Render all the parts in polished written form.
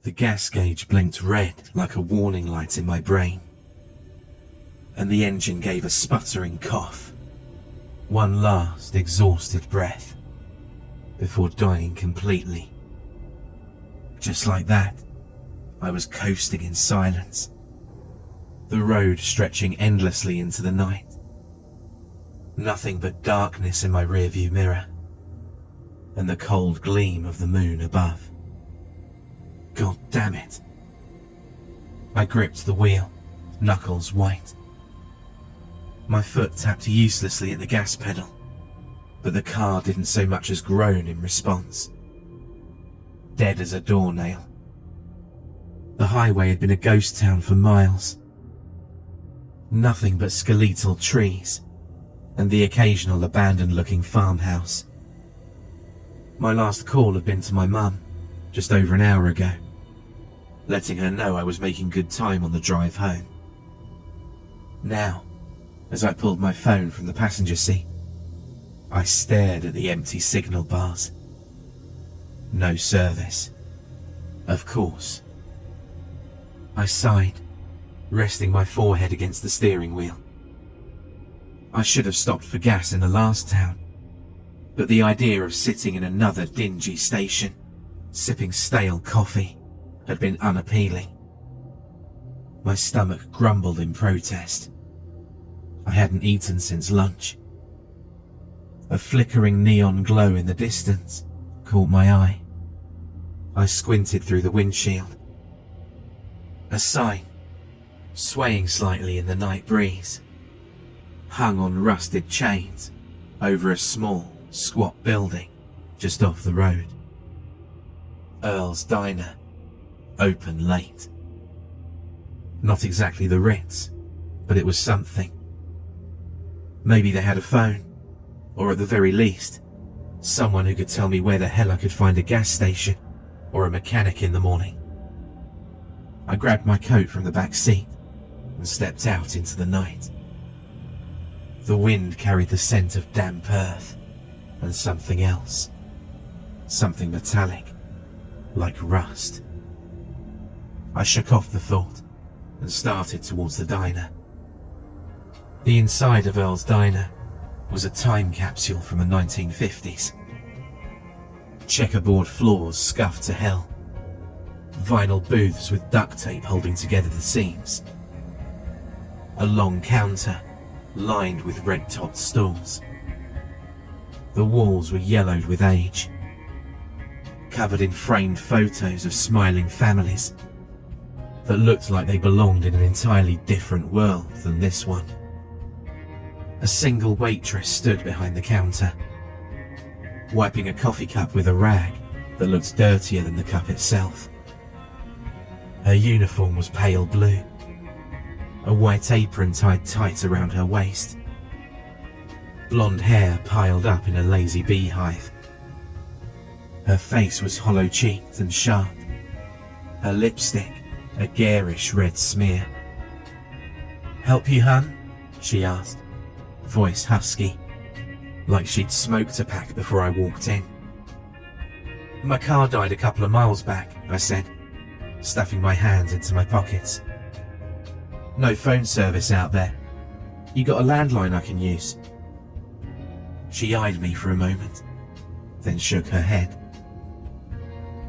The gas gauge blinked red like a warning light in my brain, and the engine gave a sputtering cough, one last exhausted breath, before dying completely. Just like that, I was coasting in silence, the road stretching endlessly into the night. Nothing but darkness in my rearview mirror, and the cold gleam of the moon above. God damn it. I gripped the wheel, knuckles white. My foot tapped uselessly at the gas pedal, but the car didn't so much as groan in response. Dead as a doornail. The highway had been a ghost town for miles. Nothing but skeletal trees, and the occasional abandoned-looking farmhouse. My last call had been to my mum, just over an hour ago, letting her know I was making good time on the drive home. Now, as I pulled my phone from the passenger seat, I stared at the empty signal bars. No service. Of course. I sighed, resting my forehead against the steering wheel. I should have stopped for gas in the last town, but the idea of sitting in another dingy station, sipping stale coffee, had been unappealing. My stomach grumbled in protest. I hadn't eaten since lunch. A flickering neon glow in the distance caught my eye. I squinted through the windshield. A sign, swaying slightly in the night breeze, hung on rusted chains over a small, squat building just off the road. Earl's Diner, open late. Not exactly the Ritz, but it was something. Maybe they had a phone, or at the very least, someone who could tell me where the hell I could find a gas station or a mechanic in the morning. I grabbed my coat from the back seat and stepped out into the night. The wind carried the scent of damp earth and something else, something metallic, like rust. I shook off the thought and started towards the diner. The inside of Earl's Diner was a time capsule from the 1950s. Checkerboard floors scuffed to hell, vinyl booths with duct tape holding together the seams, a long counter lined with red-topped stools. The walls were yellowed with age, covered in framed photos of smiling families that looked like they belonged in an entirely different world than this one. A single waitress stood behind the counter, wiping a coffee cup with a rag that looked dirtier than the cup itself. Her uniform was pale blue, a white apron tied tight around her waist, blonde hair piled up in a lazy beehive. Her face was hollow-cheeked and sharp, her lipstick a garish red smear. "Help you, hun?" she asked, voice husky, like she'd smoked a pack before I walked in. "My car died a couple of miles back," I said, stuffing my hands into my pockets. "No phone service out there. You got a landline I can use?" She eyed me for a moment, then shook her head.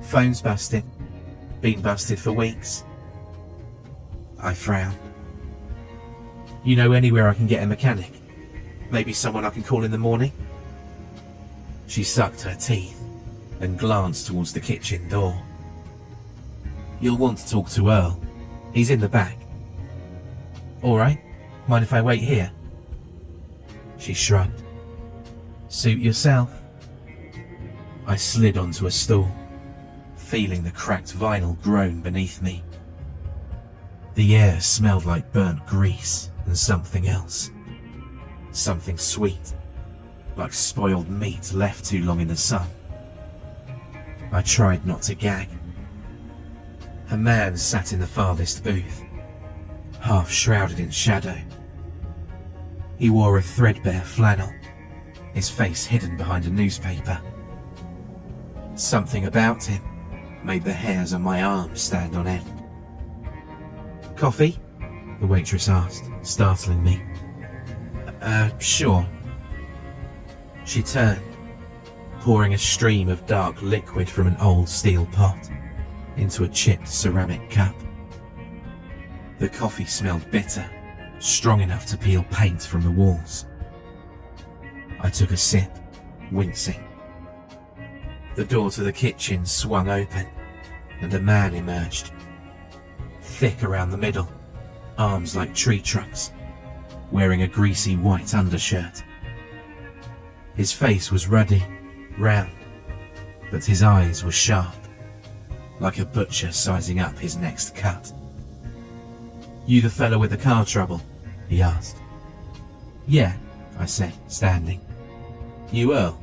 "Phone's busted. Been busted for weeks." I frowned. "You know anywhere I can get a mechanic? Maybe someone I can call in the morning?" She sucked her teeth and glanced towards the kitchen door. "You'll want to talk to Earl. He's in the back." "All right. Mind if I wait here?" She shrugged. "Suit yourself." I slid onto a stool, feeling the cracked vinyl groan beneath me. The air smelled like burnt grease and something else. Something sweet, like spoiled meat left too long in the sun. I tried not to gag. A man sat in the farthest booth, half shrouded in shadow. He wore a threadbare flannel, his face hidden behind a newspaper. Something about him, made the hairs on my arms stand on end. "Coffee?" the waitress asked, startling me. Sure." She turned, pouring a stream of dark liquid from an old steel pot into a chipped ceramic cup. The coffee smelled bitter, strong enough to peel paint from the walls. I took a sip, wincing. The door to the kitchen swung open, and a man emerged. Thick around the middle, arms like tree trunks, wearing a greasy white undershirt. His face was ruddy, round, but his eyes were sharp, like a butcher sizing up his next cut. "You the fellow with the car trouble?" he asked. "Yeah," I said, standing. "You Earl?"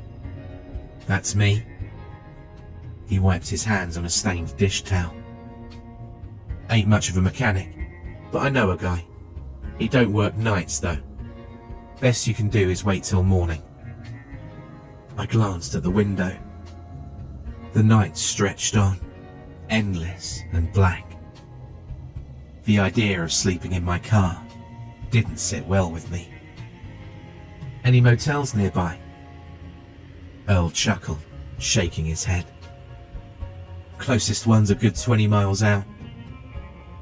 "That's me." He wiped his hands on a stained dish towel. "Ain't much of a mechanic, but I know a guy. He don't work nights though. Best you can do is wait till morning." I glanced at the window. The night stretched on, endless and black. The idea of sleeping in my car didn't sit well with me. "Any motels nearby?" Earl chuckled, shaking his head. "Closest one's a good 20 miles out.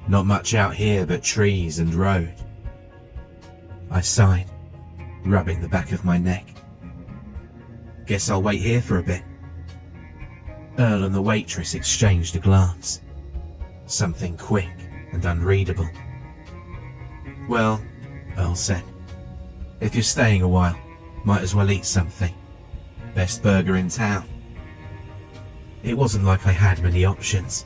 Not much out here but trees and road." I sighed, rubbing the back of my neck. "Guess I'll wait here for a bit." Earl and the waitress exchanged a glance. Something quick and unreadable. "Well," Earl said, "if you're staying a while, might as well eat something. Best burger in town." It wasn't like I had many options.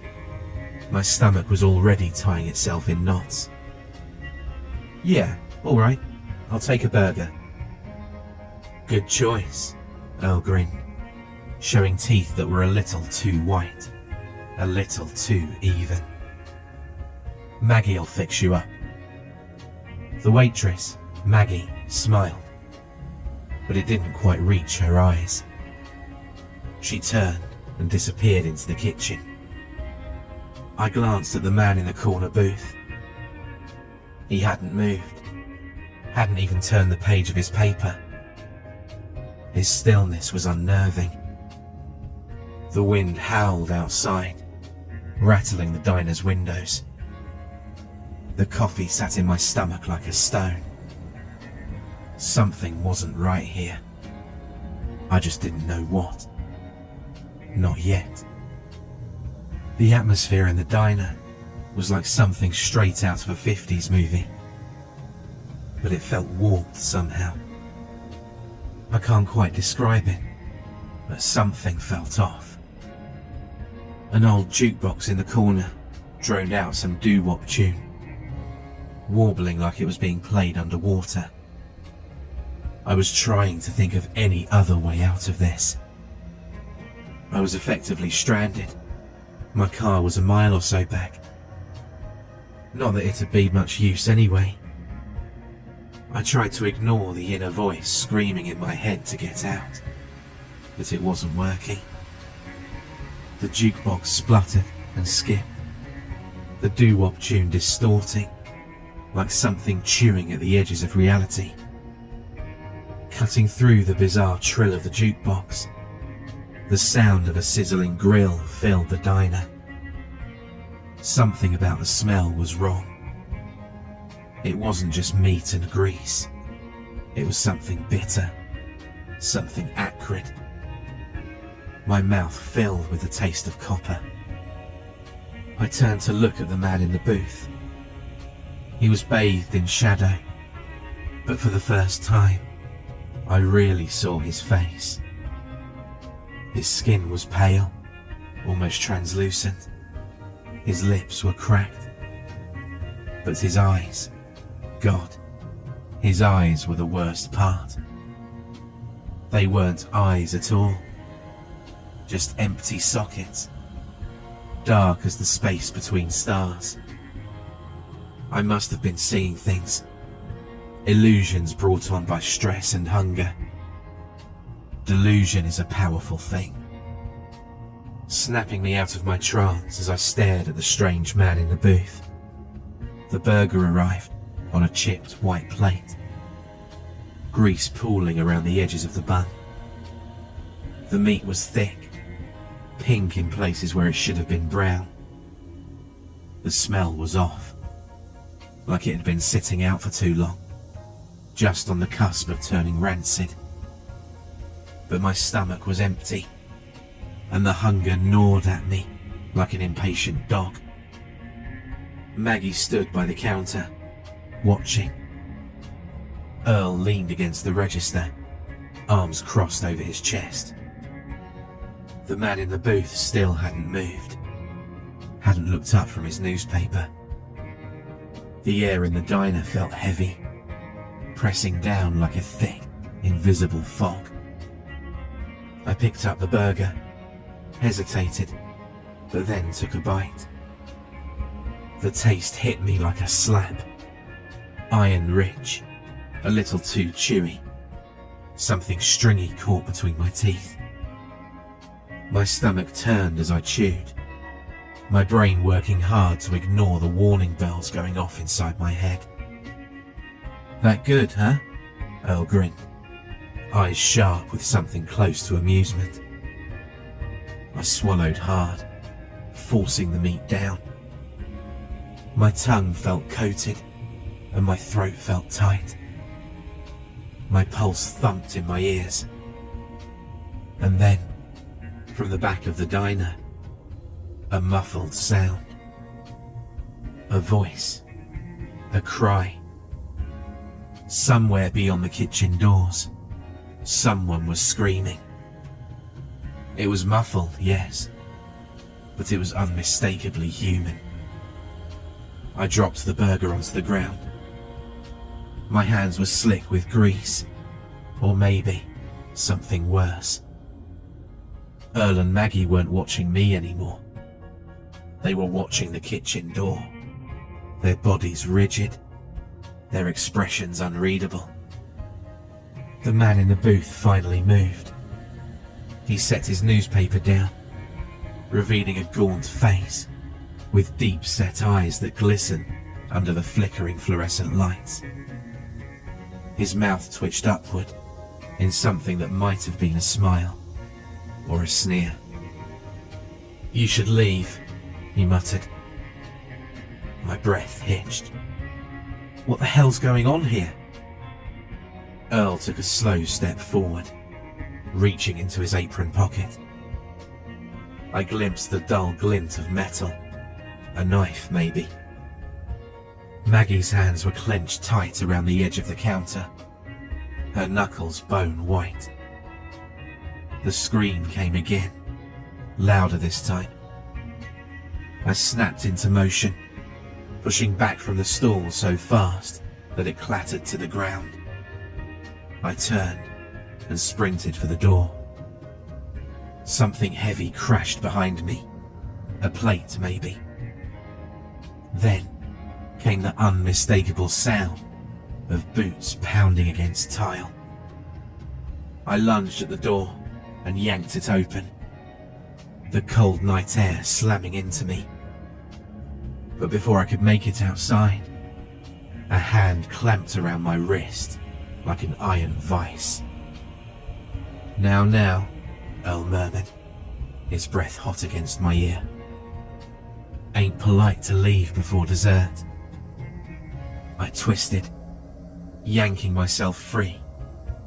My stomach was already tying itself in knots. "Yeah, all right. I'll take a burger." "Good choice," Earl grinned, showing teeth that were a little too white, a little too even. "Maggie'll fix you up." The waitress, Maggie, smiled, but it didn't quite reach her eyes. She turned and disappeared into the kitchen. I glanced at the man in the corner booth. He hadn't moved, hadn't even turned the page of his paper. His stillness was unnerving. The wind howled outside, rattling the diner's windows. The coffee sat in my stomach like a stone. Something wasn't right here. I just didn't know what. Not yet. The atmosphere in the diner was like something straight out of a 50s movie, but it felt warped somehow. I can't quite describe it, but something felt off. An old jukebox in the corner droned out some doo-wop tune, warbling like it was being played underwater. I was trying to think of any other way out of this. I was effectively stranded. My car was a mile or so back. Not that it'd be much use anyway. I tried to ignore the inner voice screaming in my head to get out, but it wasn't working. The jukebox spluttered and skipped, the doo-wop tune distorting, like something chewing at the edges of reality. Cutting through the bizarre trill of the jukebox, the sound of a sizzling grill filled the diner. Something about the smell was wrong. It wasn't just meat and grease. It was something bitter, something acrid. My mouth filled with the taste of copper. I turned to look at the man in the booth. He was bathed in shadow, but for the first time, I really saw his face. His skin was pale, almost translucent. His lips were cracked. But his eyes, God, his eyes were the worst part. They weren't eyes at all, just empty sockets, dark as the space between stars. I must have been seeing things, illusions brought on by stress and hunger. Delusion is a powerful thing. snapping me out of my trance as I stared at the strange man in the booth. The burger arrived on a chipped white plate, grease pooling around the edges of the bun. The meat was thick, pink in places where it should have been brown. The smell was off, like it had been sitting out for too long, just on the cusp of turning rancid. But my stomach was empty, and the hunger gnawed at me like an impatient dog. Maggie stood by the counter, watching. Earl leaned against the register, arms crossed over his chest. The man in the booth still hadn't moved, hadn't looked up from his newspaper. The air in the diner felt heavy, pressing down like a thick, invisible fog. I picked up the burger, hesitated, but then took a bite. The taste hit me like a slap. Iron rich, a little too chewy. Something stringy caught between my teeth. My stomach turned as I chewed, my brain working hard to ignore the warning bells going off inside my head. "That good, huh?" Earl grinned, eyes sharp with something close to amusement. I swallowed hard, forcing the meat down. My tongue felt coated, and my throat felt tight. My pulse thumped in my ears. And then, from the back of the diner, a muffled sound. A voice. A cry. Somewhere beyond the kitchen doors, someone was screaming. It was muffled, yes, but it was unmistakably human. I dropped the burger onto the ground. My hands were slick with grease, or maybe something worse. Earl and Maggie weren't watching me anymore. They were watching the kitchen door, their bodies rigid, their expressions unreadable. The man in the booth finally moved. He set his newspaper down, revealing a gaunt face with deep-set eyes that glistened under the flickering fluorescent lights. His mouth twitched upward in something that might have been a smile or a sneer. "You should leave," he muttered. My breath hitched. What the hell's going on here? Earl took a slow step forward, reaching into his apron pocket. I glimpsed the dull glint of metal, a knife maybe. Maggie's hands were clenched tight around the edge of the counter, her knuckles bone white. The scream came again, louder this time. I snapped into motion, pushing back from the stool so fast that it clattered to the ground. I turned and sprinted for the door. Something heavy crashed behind me, a plate maybe. Then came the unmistakable sound of boots pounding against tile. I lunged at the door and yanked it open, the cold night air slamming into me. But before I could make it outside, a hand clamped around my wrist like an iron vice. Now, Earl murmured, his breath hot against my ear. Ain't polite to leave before dessert. I twisted, yanking myself free,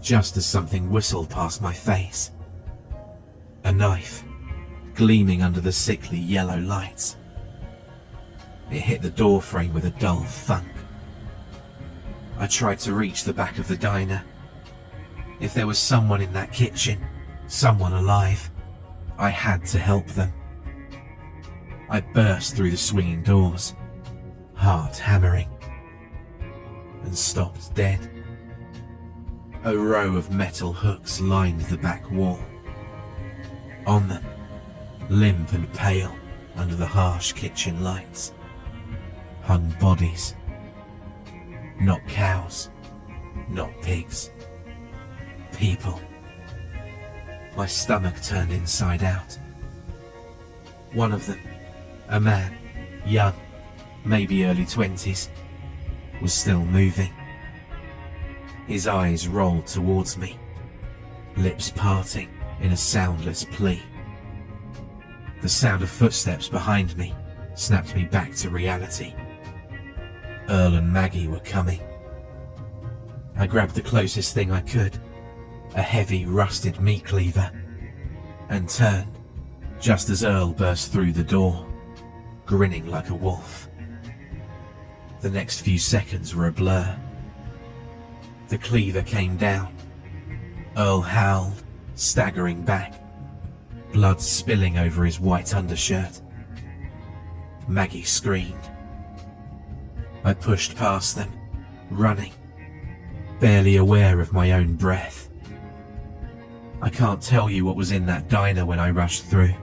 just as something whistled past my face. A knife, gleaming under the sickly yellow lights. It hit the door frame with a dull thunk. I tried to reach the back of the diner. If there was someone in that kitchen, someone alive, I had to help them. I burst through the swinging doors, heart hammering, and stopped dead. A row of metal hooks lined the back wall. On them, limp and pale under the harsh kitchen lights, hung bodies. Not cows, not pigs. People. My stomach turned inside out. One of them, a man, young, maybe early 20s, was still moving. His eyes rolled towards me, lips parting in a soundless plea. The sound of footsteps behind me snapped me back to reality. Earl and Maggie were coming. I grabbed the closest thing I could, a heavy rusted meat cleaver, and turned just as Earl burst through the door, grinning like a wolf. The next few seconds were a blur. The cleaver came down. Earl howled, staggering back, blood spilling over his white undershirt. Maggie screamed. I pushed past them, running, barely aware of my own breath. I can't tell you what was in that diner when I rushed through.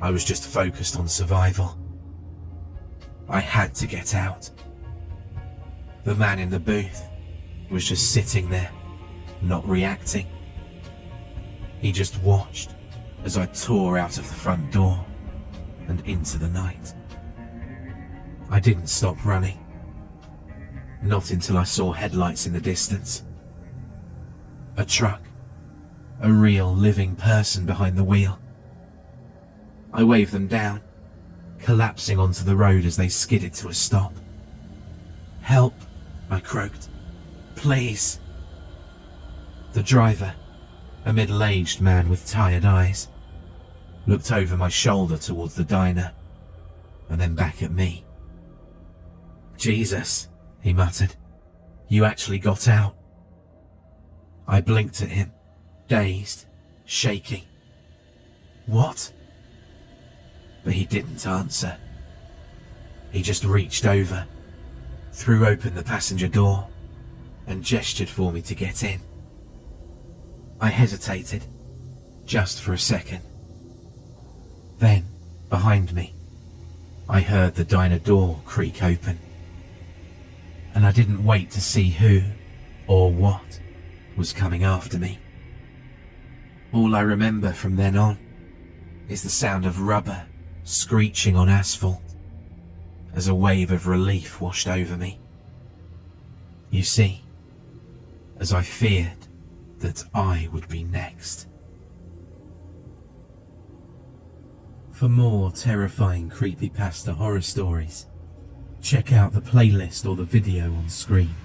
I was just focused on survival. I had to get out. The man in the booth was just sitting there, not reacting. He just watched as I tore out of the front door and into the night. I didn't stop running. Not until I saw headlights in the distance. A truck, a real living person behind the wheel. I waved them down, collapsing onto the road as they skidded to a stop. "Help," I croaked. "Please." The driver, a middle-aged man with tired eyes, looked over my shoulder towards the diner and then back at me. "Jesus," he muttered. "You actually got out." I blinked at him, dazed, shaking. "What?" But he didn't answer. He just reached over, threw open the passenger door, and gestured for me to get in. I hesitated, just for a second. Then, behind me, I heard the diner door creak open. And I didn't wait to see who or what was coming after me. All I remember from then on is the sound of rubber screeching on asphalt as a wave of relief washed over me. You see, as I feared that I would be next. For more terrifying creepypasta horror stories, check out the playlist or the video on screen.